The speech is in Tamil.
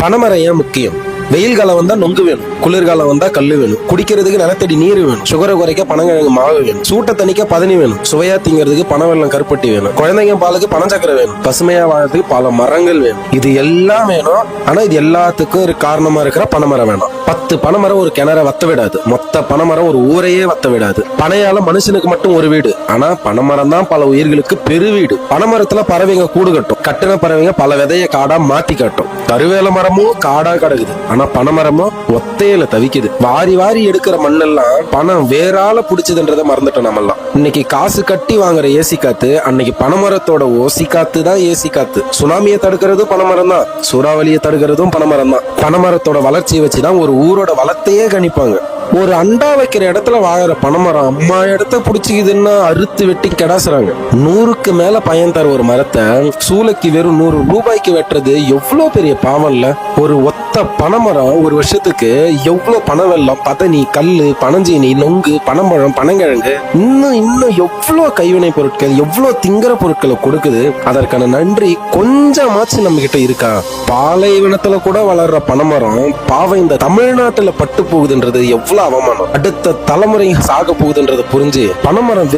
பனைமரம் ஏன் முக்கியம்? வெயில் காலம் வந்தா நொங்கு வேணும், குளிர்காலம் வந்தா கல்லு வேணும், குடிக்கிறதுக்கு நிலத்தடி நீர் வேணும், சுகரை குறைக்க பனங்கிழங்கு மாவு வேணும், சூட்டை தணிக்க பதனி வேணும், சுவையா திங்கிறதுக்கு பனவெல்லம் கருப்பட்டி வேணும், குழந்தைங்க பாலுக்கு பனச்சக்கரை வேணும், பசுமையா வாழறதுக்கு பல மரங்கள் வேணும். இது எல்லாம் வேணும். ஆனா இது எல்லாத்துக்கும் ஒரு காரணமா இருக்கிற பனைமரம் வேணும். 10 பனைமரம் ஒரு கிணற வத்த விடாது. மொத்த பனைமரம் ஒரு ஊரையே வத்த விடாது. பனையால மனுஷனுக்கு மட்டும் ஒரு வீடு, ஆனா பனைமரம் தான் பல உயிர்களுக்கு பெரு வீடு. பனைமரத்துல பறவைங்க கூடு கட்டும். கட்டின பறவைங்க பல விதைய காடா மாத்தி காட்டும். கருவேல மரமும் காடா கிடக்குது, ஆனா பனைமரமும் ஒத்தையில தவிக்குது. வாரி வாரி எடுக்கிற மண்ணெல்லாம் பணம் வேறால புடிச்சதுன்றதை மறந்துட்டோம் நம்மெல்லாம். இன்னைக்கு காசு கட்டி வாங்குற ஏசி காத்து அன்னைக்கு பனைமரத்தோட ஓசி காத்து தான் ஏசி காத்து. சுனாமியை தடுக்கிறது பனைமரம் தான், சூறாவளியை தடுக்கிறதும் பனைமரம் தான். பனைமரத்தோட வளர்ச்சியை வச்சுதான் ஒரு ஊரோட வளத்தையே கணிப்பாங்க. ஒரு அண்டா வைக்கிற இடத்துல வாழற பனைமரம் அம்மா இடத்த புடிச்சுக்குதுன்னா அறுத்து வெட்டி கெடாசுறாங்க. 100க்கு மேல பயன் தர ஒரு மரத்தை சூளைக்கு வெறும் 100 ரூபாய்க்கு வெட்டுறது எவ்வளவு பெரிய பாவம் இல்ல? ஒரு ஒத்த பனைமரம் ஒரு வருஷத்துக்கு எவ்வளவு பனை வெல்லம், பதனி, கல்லு, பனஞ்சீனி, நொங்கு, பனம்பழம், பனங்கிழங்கு, இன்னும் எவ்வளவு கைவினை பொருட்கள், எவ்வளவு திங்கிற பொருட்களை கொடுக்குது. அதற்கான நன்றி கொஞ்சமாச்சு நம்ம கிட்ட இருக்கா? பாலைவனத்துல கூட வளர்ற பனைமரம் பாவம் இந்த தமிழ்நாட்டுல பட்டு போகுதுன்றது எவ்வளவு அவமானம். அடுத்த தலைமுறை சாக போகுதுன்றதை புரிஞ்சு பனைமரம்